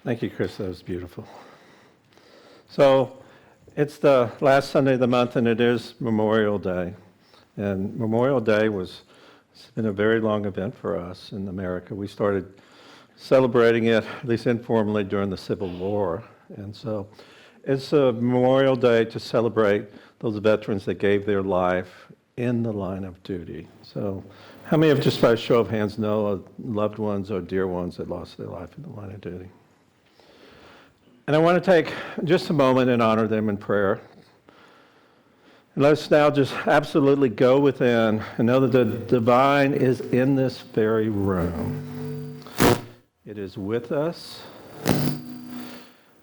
Thank you, Chris. That was beautiful. So it's the last Sunday of the month, and it is Memorial Day. And Memorial Day it's been a very long event for us in America. We started celebrating it, at least informally, during the Civil War. And so it's a Memorial Day to celebrate those veterans that gave their life in the line of duty. So how many of, just by a show of hands, know loved ones or dear ones that lost their life in the line of duty? And I want to take just a moment and honor them in prayer. And let's now just absolutely go within and know that the divine is in this very room. It is with us.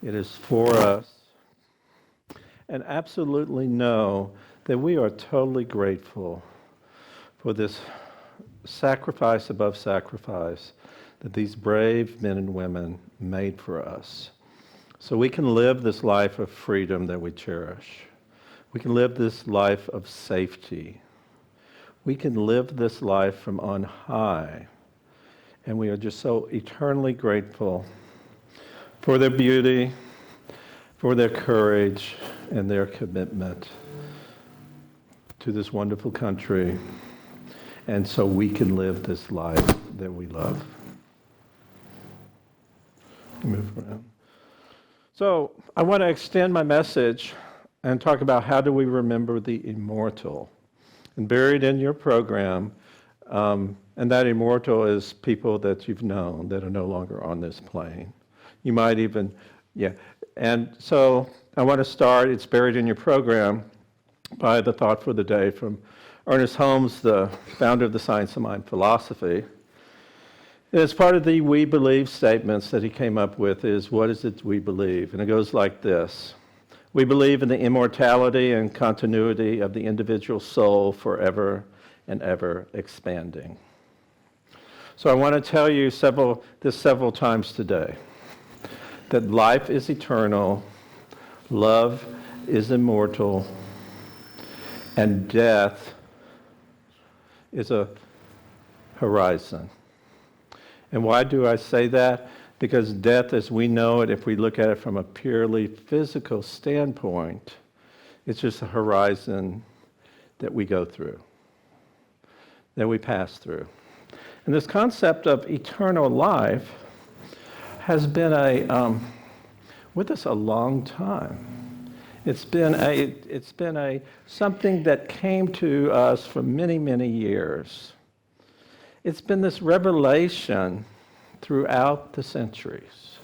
It is for us. And absolutely know that we are totally grateful for this sacrifice above sacrifice that these brave men and women made for us. So we can live this life of freedom that we cherish. We can live this life of safety. We can live this life from on high. And we are just so eternally grateful for their beauty, for their courage, and their commitment to this wonderful country. And so we can live this life that we love. Move around. So I want to extend my message and talk about how do we remember the immortal. And buried in your program, and that immortal is people that you've known that are no longer on this plane. You might even, And so I want to start, it's buried in your program, by the thought for the day from Ernest Holmes, the founder of the Science of Mind philosophy. As part of the we believe statements that he came up with is, what is it we believe? And it goes like this. We believe in the immortality and continuity of the individual soul forever and ever expanding. So I want to tell you several times today, that life is eternal, love is immortal, and death is a horizon. And why do I say that? Because death as we know it, if we look at it from a purely physical standpoint, it's just a horizon that we go through, that we pass through. And this concept of eternal life has been with us a long time. It's been something that came to us for many, many years. It's been this revelation throughout the centuries.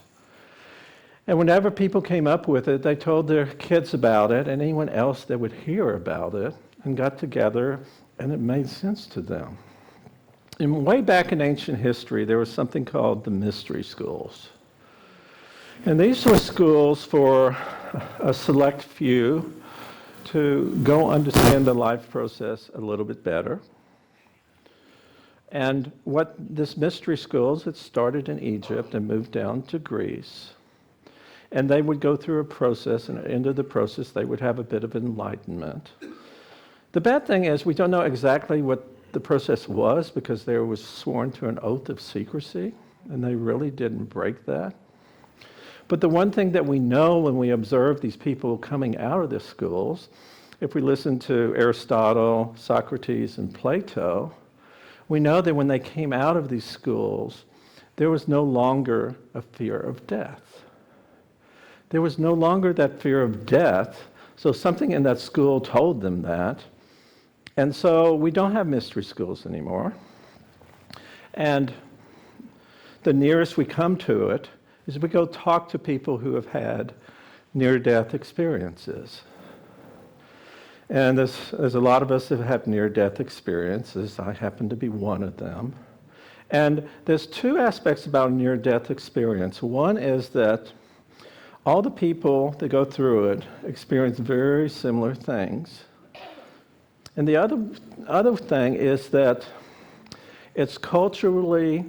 And whenever people came up with it, they told their kids about it and anyone else that would hear about it and got together and it made sense to them. And way back in ancient history, there was something called the mystery schools. And these were schools for a select few to go understand the life process a little bit better. And what this mystery schools, it started in Egypt and moved down to Greece. And they would go through a process, and at the end of the process, they would have a bit of enlightenment. The bad thing is we don't know exactly what the process was because they was sworn to an oath of secrecy, and they really didn't break that. But the one thing that we know when we observe these people coming out of the schools, if we listen to Aristotle, Socrates, and Plato, we know that when they came out of these schools, there was no longer a fear of death. There was no longer that fear of death, so something in that school told them that. And so we don't have mystery schools anymore. And the nearest we come to it is we go talk to people who have had near-death experiences. And there's a lot of us that have near-death experiences. I happen to be one of them. And there's two aspects about a near-death experience. One is that all the people that go through it experience very similar things. And the other thing is that it's culturally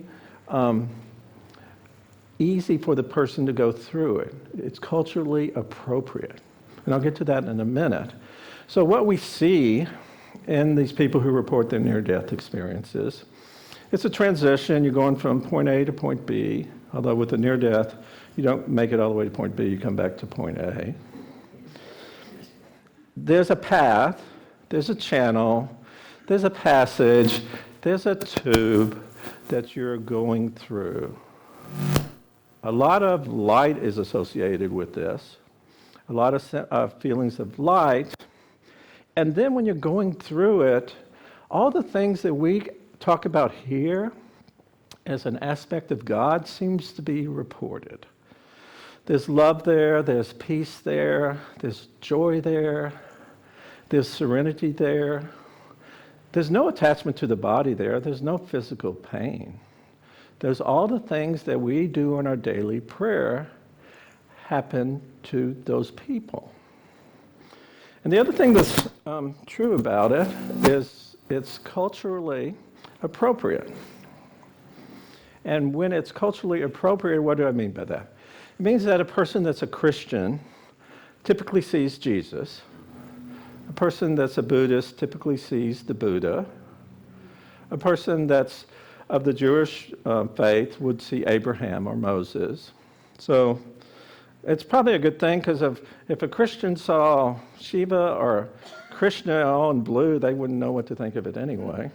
easy for the person to go through it. It's culturally appropriate. And I'll get to that in a minute. So what we see in these people who report their near-death experiences, it's a transition. You're going from point A to point B, although with the near-death, You don't make it all the way to point B, you come back to point A. There's a path, there's a channel, there's a passage, there's a tube that you're going through. A lot of light is associated with this, a lot of feelings of light. And then when you're going through it, all the things that we talk about here as an aspect of God seems to be reported. There's love there, there's peace there, there's joy there, there's serenity there. There's no attachment to the body there, there's no physical pain. There's all the things that we do in our daily prayer happen to those people. And the other thing that's true about it is it's culturally appropriate. And when it's culturally appropriate, what do I mean by that? It means that a person that's a Christian typically sees Jesus. A person that's a Buddhist typically sees the Buddha. A person that's of the Jewish faith would see Abraham or Moses. So it's probably a good thing, because if a Christian saw Shiva or Krishna all in blue, they wouldn't know what to think of it anyway.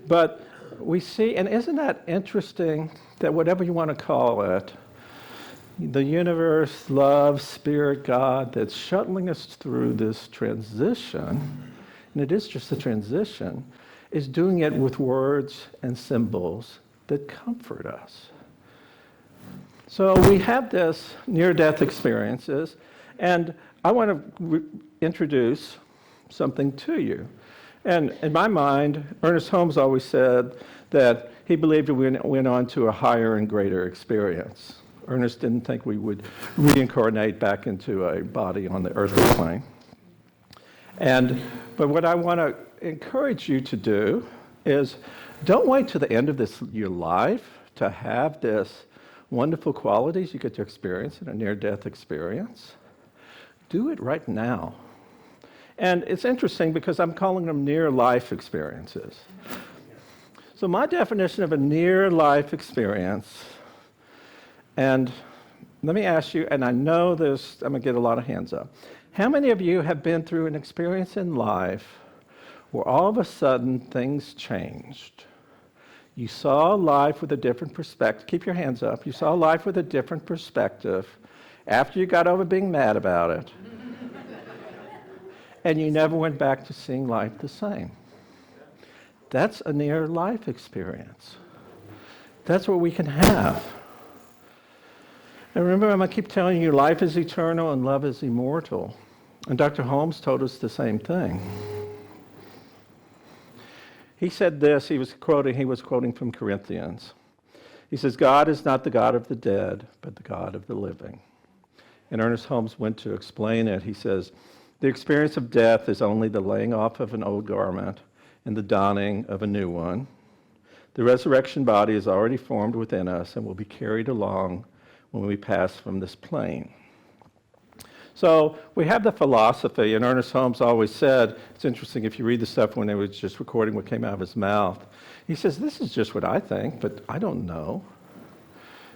But we see, and isn't that interesting that whatever you want to call it, the universe, love, spirit, God, that's shuttling us through this transition, and it is just a transition, is doing it with words and symbols that comfort us. So we have this near-death experiences, and I want to introduce something to you. And in my mind, Ernest Holmes always said that he believed we went on to a higher and greater experience. Ernest didn't think we would reincarnate back into a body on the earthly plane. But what I want to encourage you to do is don't wait to the end of your life to have this wonderful qualities you get to experience in a near-death experience. Do it right now. And it's interesting because I'm calling them near-life experiences. So my definition of a near-life experience, and let me ask you, and I know this, I'm going to get a lot of hands up. How many of you have been through an experience in life where all of a sudden things changed? You saw life with a different perspective. Keep your hands up. You saw life with a different perspective after you got over being mad about it. And you never went back to seeing life the same. That's a near-life experience. That's what we can have. And remember, I'm going to keep telling you, life is eternal and love is immortal. And Dr. Holmes told us the same thing. He said this, he was quoting from Corinthians. He says, God is not the God of the dead, but the God of the living. And Ernest Holmes went to explain it. He says, the experience of death is only the laying off of an old garment and the donning of a new one. The resurrection body is already formed within us and will be carried along when we pass from this plane. So we have the philosophy, and Ernest Holmes always said, it's interesting if you read the stuff when he was just recording what came out of his mouth, he says, this is just what I think, but I don't know.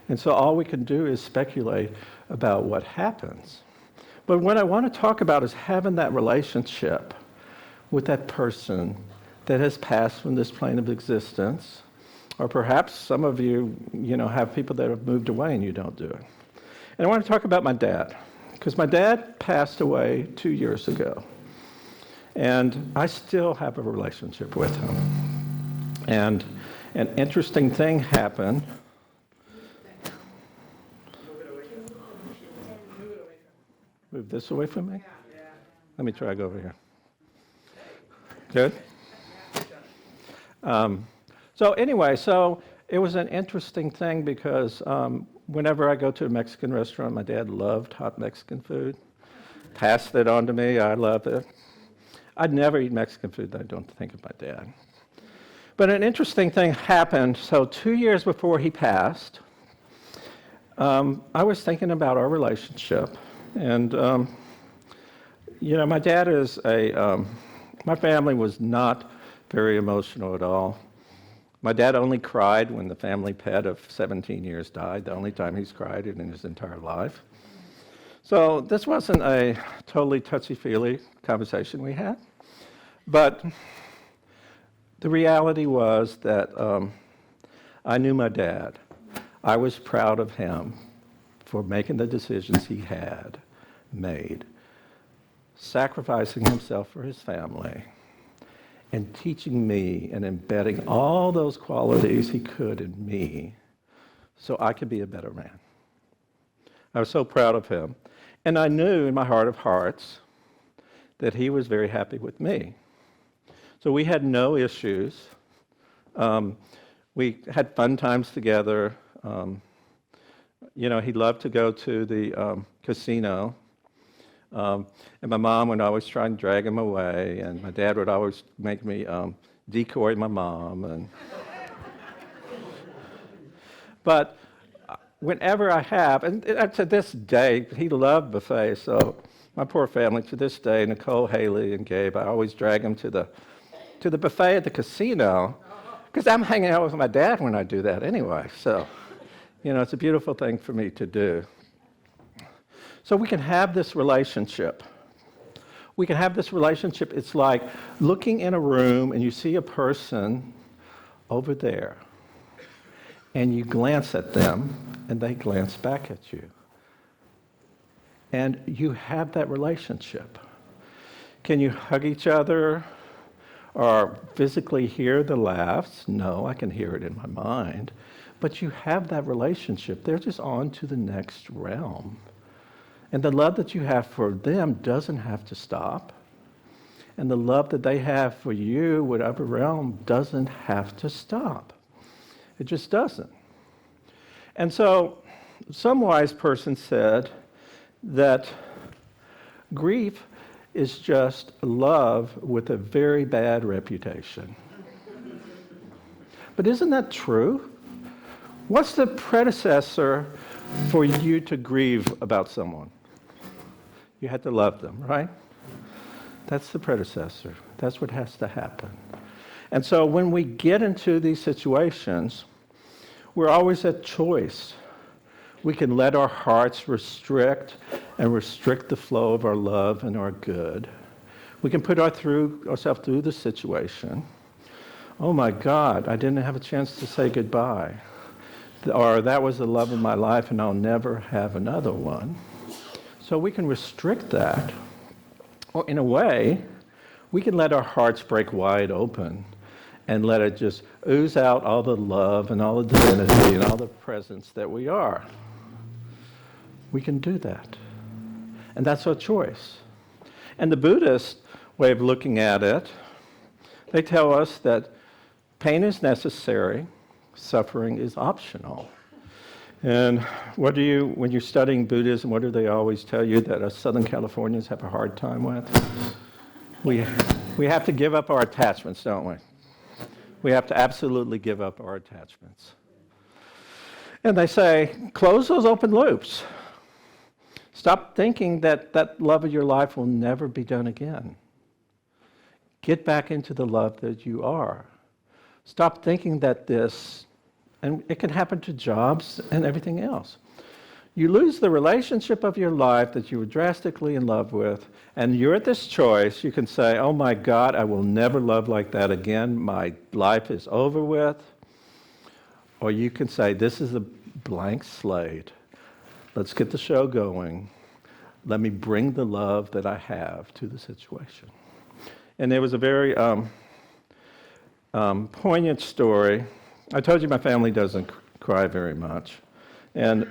And so all we can do is speculate about what happens. But what I want to talk about is having that relationship with that person that has passed from this plane of existence, or perhaps some of you, have people that have moved away and you don't do it. And I want to talk about my dad, because my dad passed away 2 years ago, and I still have a relationship with him. And an interesting thing happened. Move this away from me? Let me try to go over here. Good? So it was an interesting thing because whenever I go to a Mexican restaurant, my dad loved hot Mexican food. Passed it on to me. I love it. I'd never eat Mexican food that I don't think of my dad. But an interesting thing happened. So 2 years before he passed, I was thinking about our relationship. And, my dad is my family was not very emotional at all. My dad only cried when the family pet of 17 years died, the only time he's cried in his entire life. So this wasn't a totally touchy-feely conversation we had, but the reality was that I knew my dad. I was proud of him for making the decisions he had made, sacrificing himself for his family, and teaching me and embedding all those qualities he could in me so I could be a better man. I was so proud of him. And I knew in my heart of hearts that he was very happy with me. So we had no issues. We had fun times together. He loved to go to the casino. And my mom would always try and drag him away, and my dad would always make me decoy my mom. But whenever I have, and to this day, he loved buffets, so my poor family, to this day, Nicole, Haley, and Gabe, I always drag them to the buffet at the casino, because I'm hanging out with my dad when I do that anyway. So, it's a beautiful thing for me to do. So we can have this relationship. We can have this relationship. It's like looking in a room and you see a person over there, and you glance at them and they glance back at you. And you have that relationship. Can you hug each other or physically hear the laughs? No, I can hear it in my mind. But you have that relationship. They're just on to the next realm. And the love that you have for them doesn't have to stop. And the love that they have for you, whatever realm, doesn't have to stop. It just doesn't. And so, some wise person said that grief is just love with a very bad reputation. But isn't that true? What's the predecessor for you to grieve about someone? You had to love them, right? That's the predecessor. That's what has to happen. And so when we get into these situations, we're always at choice. We can let our hearts restrict the flow of our love and our good. We can put ourselves through the situation. Oh my God, I didn't have a chance to say goodbye. Or that was the love of my life and I'll never have another one. So we can restrict that. Or in a way, we can let our hearts break wide open and let it just ooze out all the love and all the divinity and all the presence that we are. We can do that. And that's our choice. And the Buddhist way of looking at it, they tell us that pain is necessary, suffering is optional. And when you're studying Buddhism, what do they always tell you that us Southern Californians have a hard time with? We have to give up our attachments, don't we? We have to absolutely give up our attachments. And they say, close those open loops. Stop thinking that love of your life will never be done again. Get back into the love that you are. Stop thinking that and it can happen to jobs and everything else. You lose the relationship of your life that you were drastically in love with, and you're at this choice. You can say, oh my God, I will never love like that again. My life is over with. Or you can say, this is a blank slate. Let's get the show going. Let me bring the love that I have to the situation. And there was a very poignant story. I told you my family doesn't cry very much. And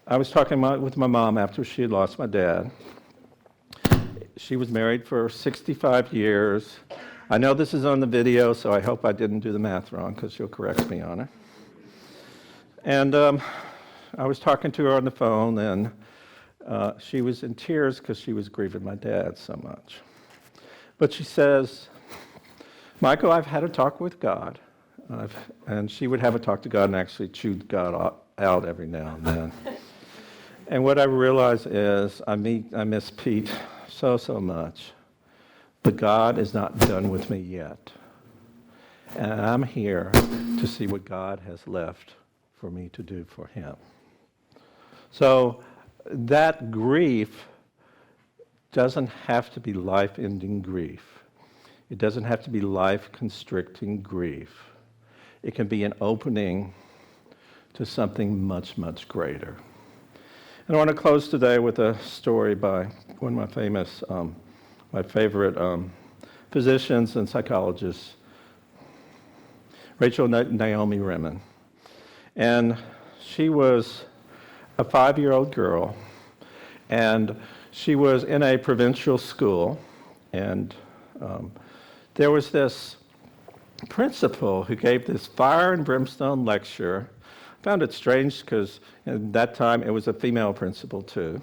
I was talking with my mom after she had lost my dad. She was married for 65 years. I know this is on the video, so I hope I didn't do the math wrong, because she'll correct me on it. And I was talking to her on the phone, and she was in tears because she was grieving my dad so much. But she says, Michael, I've had a talk with God. And she would have a talk to God and actually chewed God out every now and then. And what I realize is I miss Pete so much. But God is not done with me yet. and I'm here to see what God has left for me to do for him. So that grief doesn't have to be life-ending grief. It doesn't have to be life-constricting grief. It can be an opening to something much, much greater. And I want to close today with a story by one of my favorite physicians and psychologists, Rachel Naomi Remen. And she was a 5-year-old girl, and she was in a provincial school, and there was this principal who gave this fire and brimstone lecture. I found it strange because at that time it was a female principal too.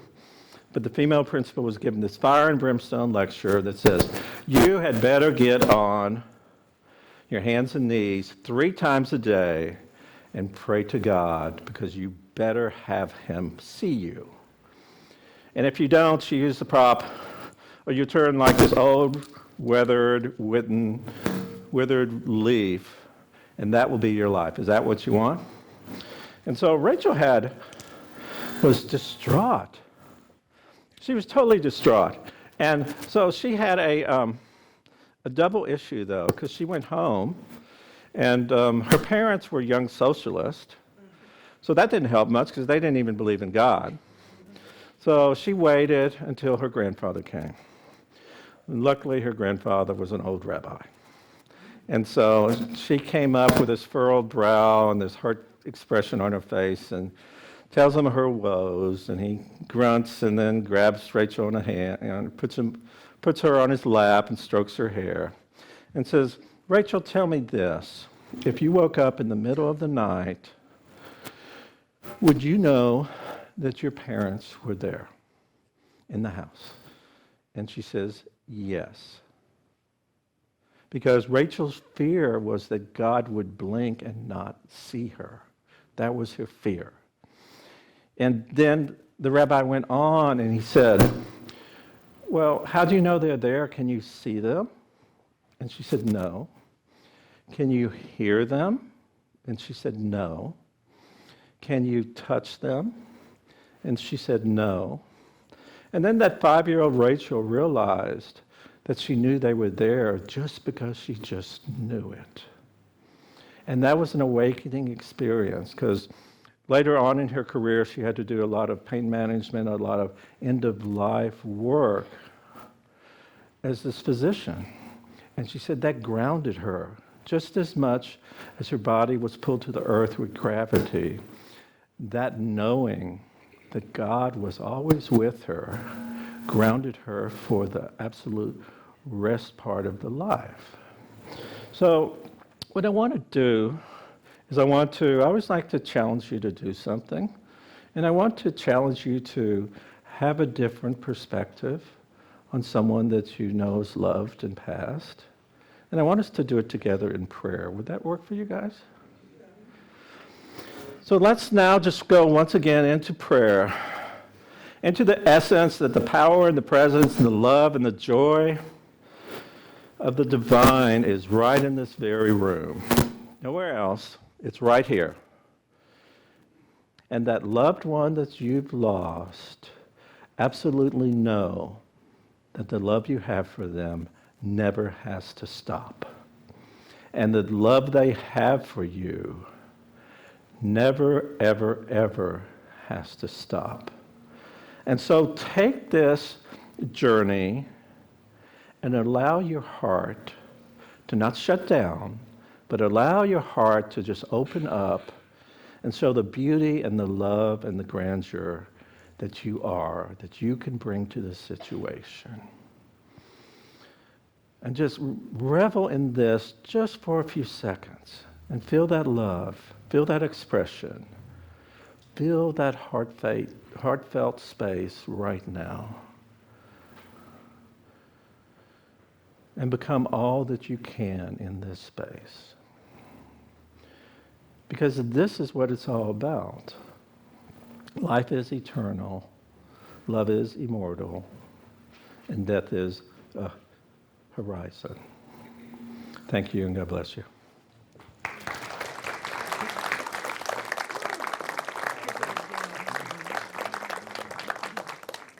But the female principal was given this fire and brimstone lecture that says, you had better get on your hands and knees 3 times a day and pray to God because you better have him see you. And if you don't, she used the prop, or you turn like this old, withered leaf, and that will be your life. Is that what you want? And so Rachel was distraught. She was totally distraught. And so she had a double issue, though, because she went home, and her parents were young socialists. So that didn't help much because they didn't even believe in God. So she waited until her grandfather came. And luckily, her grandfather was an old rabbi. And so she came up with this furrowed brow and this hurt expression on her face and tells him her woes. And he grunts and then grabs Rachel in a hand and puts her on his lap and strokes her hair and says, Rachel, tell me this. If you woke up in the middle of the night, would you know that your parents were there in the house? And she says, yes. Because Rachel's fear was that God would blink and not see her. That was her fear. And then the rabbi went on and he said, well, how do you know they're there? Can you see them? And she said, no. Can you hear them? And she said, no. Can you touch them? And she said, no. And then that 5-year-old Rachel realized that she knew they were there just because she just knew it. And that was an awakening experience because later on in her career, she had to do a lot of pain management, a lot of end-of-life work as this physician. And she said that grounded her just as much as her body was pulled to the earth with gravity. That knowing that God was always with her grounded her for the absolute rest part of the life. So what I want to do is I always like to challenge you to do something. And I want to challenge you to have a different perspective on someone that you know is loved and passed. And I want us to do it together in prayer. Would that work for you guys? So let's now just go once again into prayer, into the essence that the power and the presence and the love and the joy of the divine is right in this very room. Nowhere else. It's right here. And that loved one that you've lost, absolutely know that the love you have for them never has to stop. And the love they have for you never, ever, ever has to stop. And so take this journey and allow your heart to not shut down, but allow your heart to just open up and show the beauty and the love and the grandeur that you are, that you can bring to the situation. And just revel in this just for a few seconds and feel that love, feel that expression, feel that heartfelt space right now. And become all that you can in this space. Because this is what it's all about. Life is eternal, love is immortal, and death is a horizon. Thank you, and God bless you.